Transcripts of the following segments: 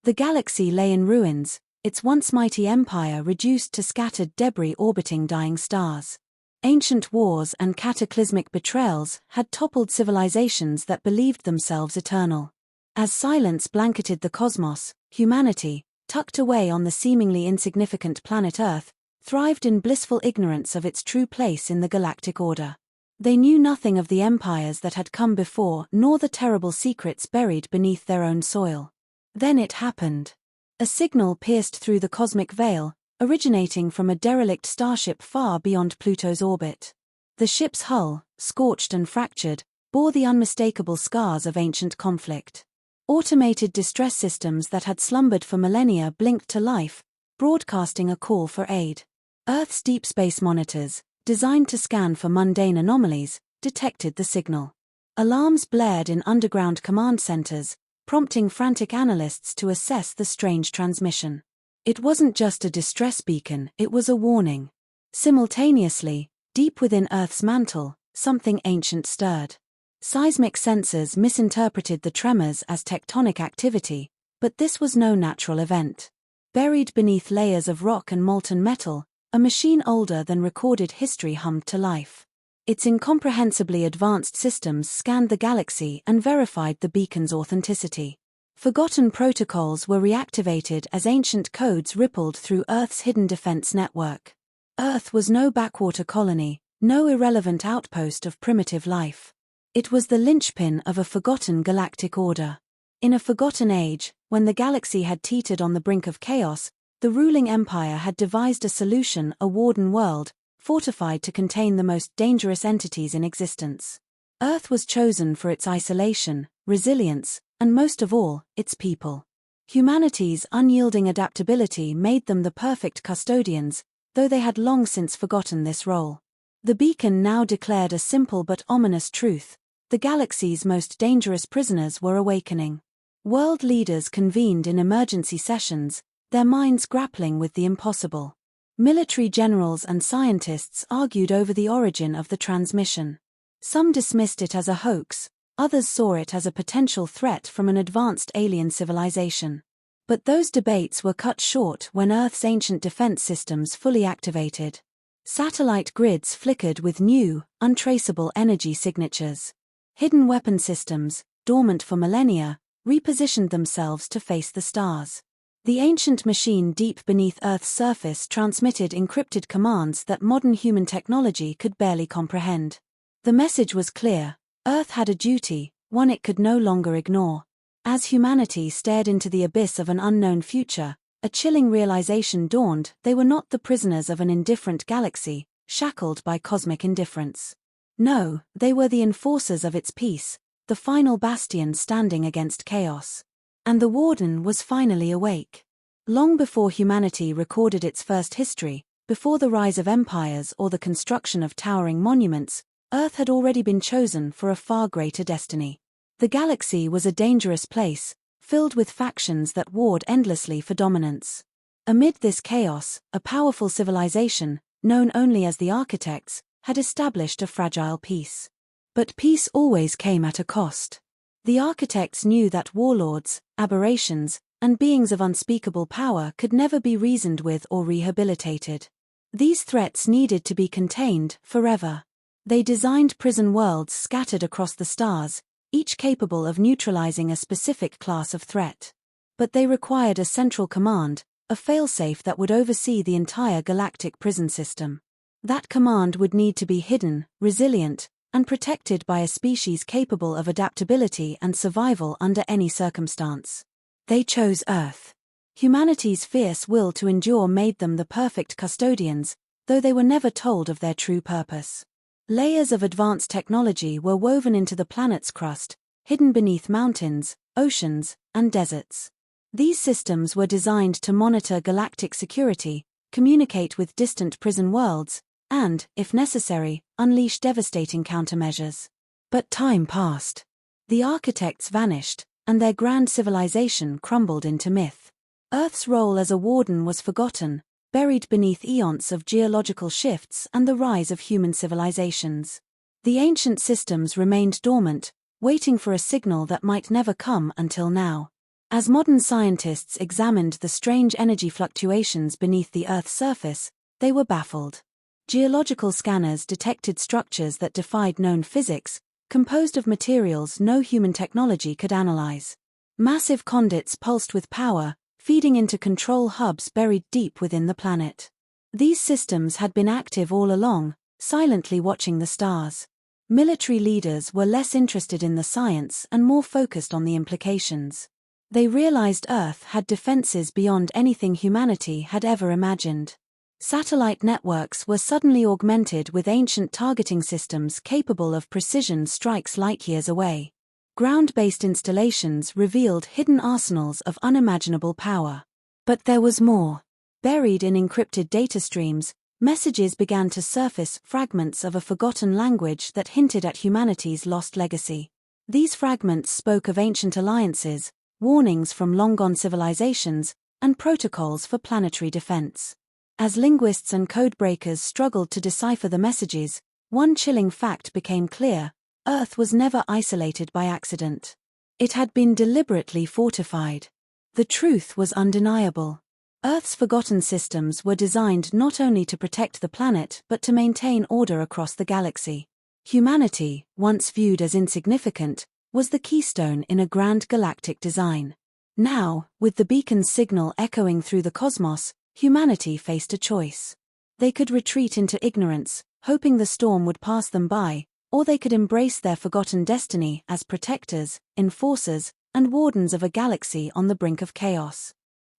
The galaxy lay in ruins, its once mighty empire reduced to scattered debris orbiting dying stars. Ancient wars and cataclysmic betrayals had toppled civilizations that believed themselves eternal. As silence blanketed the cosmos, humanity, tucked away on the seemingly insignificant planet Earth, thrived in blissful ignorance of its true place in the galactic order. They knew nothing of the empires that had come before nor the terrible secrets buried beneath their own soil. Then it happened. A signal pierced through the cosmic veil, originating from a derelict starship far beyond Pluto's orbit. The ship's hull, scorched and fractured, bore the unmistakable scars of ancient conflict. Automated distress systems that had slumbered for millennia blinked to life, broadcasting a call for aid. Earth's deep space monitors, designed to scan for mundane anomalies, detected the signal. Alarms blared in underground command centers, prompting frantic analysts to assess the strange transmission. It wasn't just a distress beacon, it was a warning. Simultaneously, deep within Earth's mantle, something ancient stirred. Seismic sensors misinterpreted the tremors as tectonic activity, but this was no natural event. Buried beneath layers of rock and molten metal, a machine older than recorded history hummed to life. Its incomprehensibly advanced systems scanned the galaxy and verified the beacon's authenticity. Forgotten protocols were reactivated as ancient codes rippled through Earth's hidden defense network. Earth was no backwater colony, no irrelevant outpost of primitive life. It was the linchpin of a forgotten galactic order. In a forgotten age, when the galaxy had teetered on the brink of chaos, the ruling empire had devised a solution: a Warden world, fortified to contain the most dangerous entities in existence. Earth was chosen for its isolation, resilience, and most of all, its people. Humanity's unyielding adaptability made them the perfect custodians, though they had long since forgotten this role. The beacon now declared a simple but ominous truth: the galaxy's most dangerous prisoners were awakening. World leaders convened in emergency sessions, their minds grappling with the impossible. Military generals and scientists argued over the origin of the transmission. Some dismissed it as a hoax, others saw it as a potential threat from an advanced alien civilization. But those debates were cut short when Earth's ancient defense systems fully activated. Satellite grids flickered with new, untraceable energy signatures. Hidden weapon systems, dormant for millennia, repositioned themselves to face the stars. The ancient machine deep beneath Earth's surface transmitted encrypted commands that modern human technology could barely comprehend. The message was clear: Earth had a duty, one it could no longer ignore. As humanity stared into the abyss of an unknown future, a chilling realization dawned: they were not the prisoners of an indifferent galaxy, shackled by cosmic indifference. No, they were the enforcers of its peace, the final bastion standing against chaos. And the Warden was finally awake. Long before humanity recorded its first history, before the rise of empires or the construction of towering monuments, Earth had already been chosen for a far greater destiny. The galaxy was a dangerous place, filled with factions that warred endlessly for dominance. Amid this chaos, a powerful civilization, known only as the Architects, had established a fragile peace. But peace always came at a cost. The Architects knew that warlords, aberrations, and beings of unspeakable power could never be reasoned with or rehabilitated. These threats needed to be contained forever. They designed prison worlds scattered across the stars, each capable of neutralizing a specific class of threat. But they required a central command, a failsafe that would oversee the entire galactic prison system. That command would need to be hidden, resilient, and protected by a species capable of adaptability and survival under any circumstance. They chose Earth. Humanity's fierce will to endure made them the perfect custodians, though they were never told of their true purpose. Layers of advanced technology were woven into the planet's crust, hidden beneath mountains, oceans, and deserts. These systems were designed to monitor galactic security, communicate with distant prison worlds, and, if necessary, unleash devastating countermeasures. But time passed. The Architects vanished, and their grand civilization crumbled into myth. Earth's role as a warden was forgotten, buried beneath eons of geological shifts and the rise of human civilizations. The ancient systems remained dormant, waiting for a signal that might never come until now. As modern scientists examined the strange energy fluctuations beneath the Earth's surface, they were baffled. Geological scanners detected structures that defied known physics, composed of materials no human technology could analyze. Massive conduits pulsed with power, feeding into control hubs buried deep within the planet. These systems had been active all along, silently watching the stars. Military leaders were less interested in the science and more focused on the implications. They realized Earth had defenses beyond anything humanity had ever imagined. Satellite networks were suddenly augmented with ancient targeting systems capable of precision strikes light-years away. Ground-based installations revealed hidden arsenals of unimaginable power. But there was more. Buried in encrypted data streams, messages began to surface, fragments of a forgotten language that hinted at humanity's lost legacy. These fragments spoke of ancient alliances, warnings from long-gone civilizations, and protocols for planetary defense. As linguists and codebreakers struggled to decipher the messages, one chilling fact became clear: Earth was never isolated by accident. It had been deliberately fortified. The truth was undeniable. Earth's forgotten systems were designed not only to protect the planet but to maintain order across the galaxy. Humanity, once viewed as insignificant, was the keystone in a grand galactic design. Now, with the beacon's signal echoing through the cosmos, humanity faced a choice. They could retreat into ignorance, hoping the storm would pass them by, or they could embrace their forgotten destiny as protectors, enforcers, and wardens of a galaxy on the brink of chaos.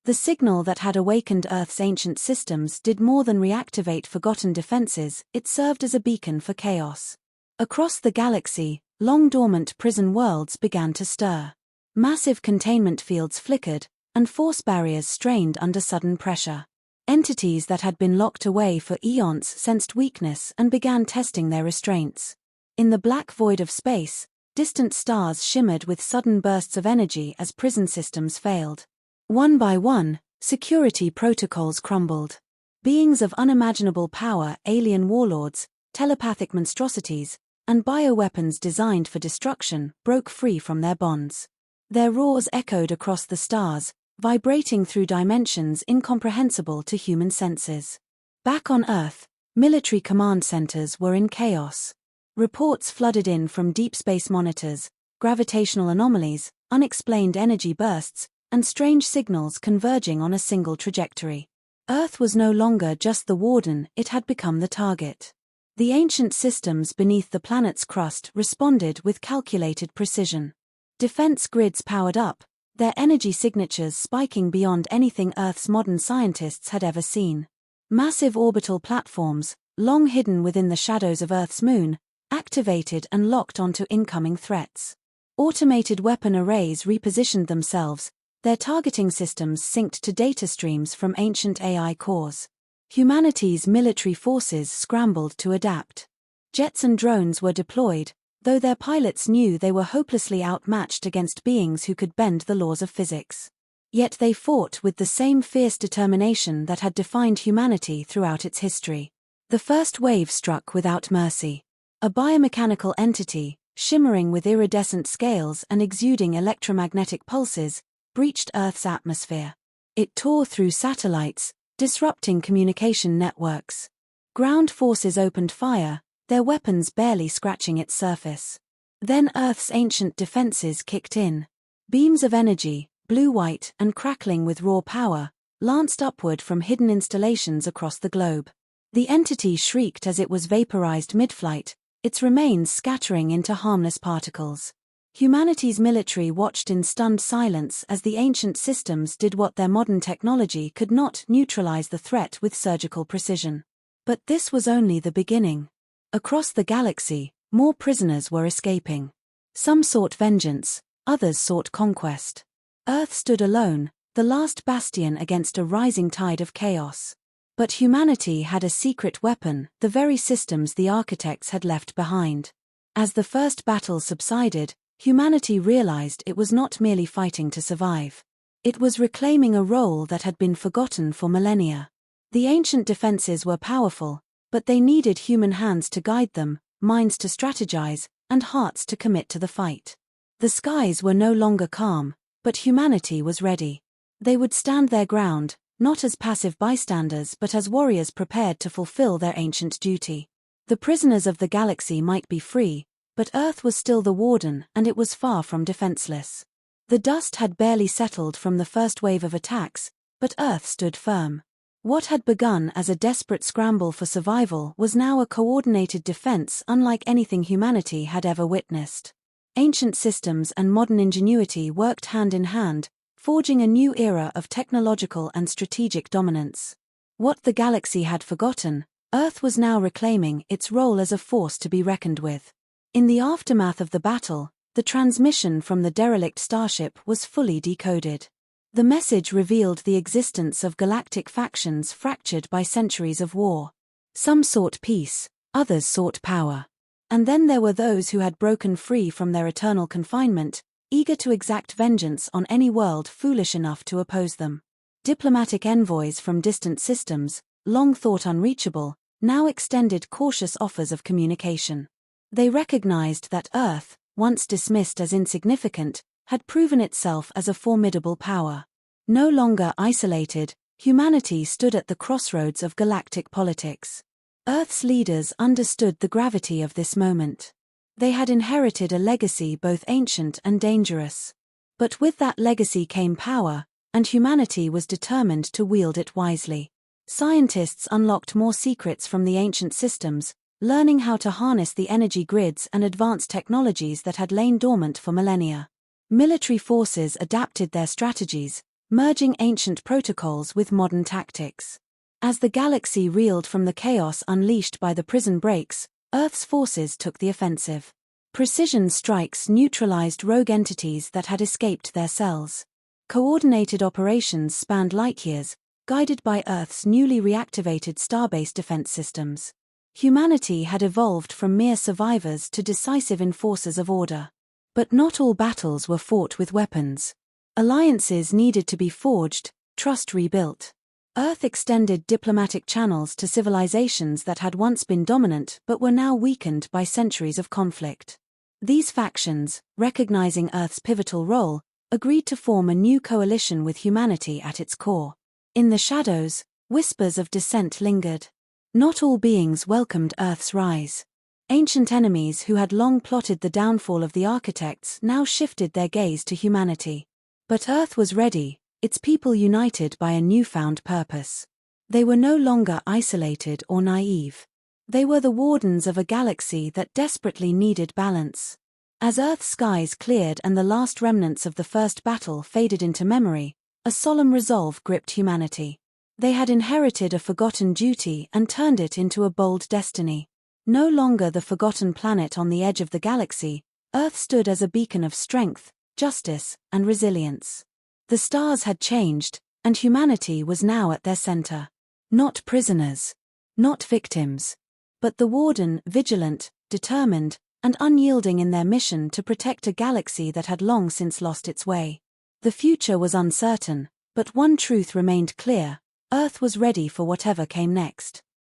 The signal that had awakened Earth's ancient systems did more than reactivate forgotten defenses, it served as a beacon for chaos. Across the galaxy, long-dormant prison worlds began to stir. Massive containment fields flickered, and force barriers strained under sudden pressure. Entities that had been locked away for eons sensed weakness and began testing their restraints. In the black void of space, distant stars shimmered with sudden bursts of energy as prison systems failed. One by one, security protocols crumbled. Beings of unimaginable power, alien warlords, telepathic monstrosities, and bioweapons designed for destruction, broke free from their bonds. Their roars echoed across the stars, vibrating through dimensions incomprehensible to human senses. Back on Earth, military command centers were in chaos. Reports flooded in from deep space monitors, gravitational anomalies, unexplained energy bursts, and strange signals converging on a single trajectory. Earth was no longer just the warden, it had become the target. The ancient systems beneath the planet's crust responded with calculated precision. Defense grids powered up, their energy signatures spiking beyond anything Earth's modern scientists had ever seen. Massive orbital platforms, long hidden within the shadows of Earth's moon, activated and locked onto incoming threats. Automated weapon arrays repositioned themselves, their targeting systems synced to data streams from ancient AI cores. Humanity's military forces scrambled to adapt. Jets and drones were deployed, though their pilots knew they were hopelessly outmatched against beings who could bend the laws of physics. Yet they fought with the same fierce determination that had defined humanity throughout its history. The first wave struck without mercy. A biomechanical entity, shimmering with iridescent scales and exuding electromagnetic pulses, breached Earth's atmosphere. It tore through satellites, disrupting communication networks. Ground forces opened fire, their weapons barely scratching its surface. Then Earth's ancient defenses kicked in. Beams of energy, blue-white and crackling with raw power, lanced upward from hidden installations across the globe. The entity shrieked as it was vaporized mid-flight, its remains scattering into harmless particles. Humanity's military watched in stunned silence as the ancient systems did what their modern technology could not: neutralize the threat with surgical precision. But this was only the beginning. Across the galaxy, more prisoners were escaping. Some sought vengeance, others sought conquest. Earth stood alone, the last bastion against a rising tide of chaos. But humanity had a secret weapon, the very systems the architects had left behind. As the first battle subsided, humanity realized it was not merely fighting to survive. It was reclaiming a role that had been forgotten for millennia. The ancient defenses were powerful, but they needed human hands to guide them, minds to strategize, and hearts to commit to the fight. The skies were no longer calm, But humanity was ready. They would stand their ground, not as passive bystanders but as warriors prepared to fulfill their ancient duty. The prisoners of the galaxy might be free, but Earth was still the Warden, and it was far from defenseless. The dust had barely settled from the first wave of attacks, but Earth stood firm. What had begun as a desperate scramble for survival was now a coordinated defense unlike anything humanity had ever witnessed. Ancient systems and modern ingenuity worked hand in hand, forging a new era of technological and strategic dominance. What the galaxy had forgotten, Earth was now reclaiming its role as a force to be reckoned with. In the aftermath of the battle, the transmission from the derelict starship was fully decoded. The message revealed the existence of galactic factions fractured by centuries of war. Some sought peace, others sought power. And then there were those who had broken free from their eternal confinement, eager to exact vengeance on any world foolish enough to oppose them. Diplomatic envoys from distant systems, long thought unreachable, now extended cautious offers of communication. They recognized that Earth, once dismissed as insignificant, had proven itself as a formidable power. No longer isolated, humanity stood at the crossroads of galactic politics. Earth's leaders understood the gravity of this moment. They had inherited a legacy both ancient and dangerous. But with that legacy came power, and humanity was determined to wield it wisely. Scientists unlocked more secrets from the ancient systems, learning how to harness the energy grids and advanced technologies that had lain dormant for millennia. Military forces adapted their strategies, merging ancient protocols with modern tactics. As the galaxy reeled from the chaos unleashed by the prison breaks, Earth's forces took the offensive. Precision strikes neutralized rogue entities that had escaped their cells. Coordinated operations spanned light years, guided by Earth's newly reactivated star-based defense systems. Humanity had evolved from mere survivors to decisive enforcers of order. But not all battles were fought with weapons. Alliances needed to be forged, trust rebuilt. Earth extended diplomatic channels to civilizations that had once been dominant but were now weakened by centuries of conflict. These factions, recognizing Earth's pivotal role, agreed to form a new coalition with humanity at its core. In the shadows, whispers of dissent lingered. Not all beings welcomed Earth's rise. Ancient enemies who had long plotted the downfall of the architects now shifted their gaze to humanity. But Earth was ready, its people united by a newfound purpose. They were no longer isolated or naive. They were the wardens of a galaxy that desperately needed balance. As Earth's skies cleared and the last remnants of the first battle faded into memory, a solemn resolve gripped humanity. They had inherited a forgotten duty and turned it into a bold destiny. No longer the forgotten planet on the edge of the galaxy, Earth stood as a beacon of strength, justice, and resilience. The stars had changed, and humanity was now at their center. Not prisoners. Not victims. But the Warden, vigilant, determined, and unyielding in their mission to protect a galaxy that had long since lost its way. The future was uncertain, but one truth remained clear: Earth was ready for whatever came next.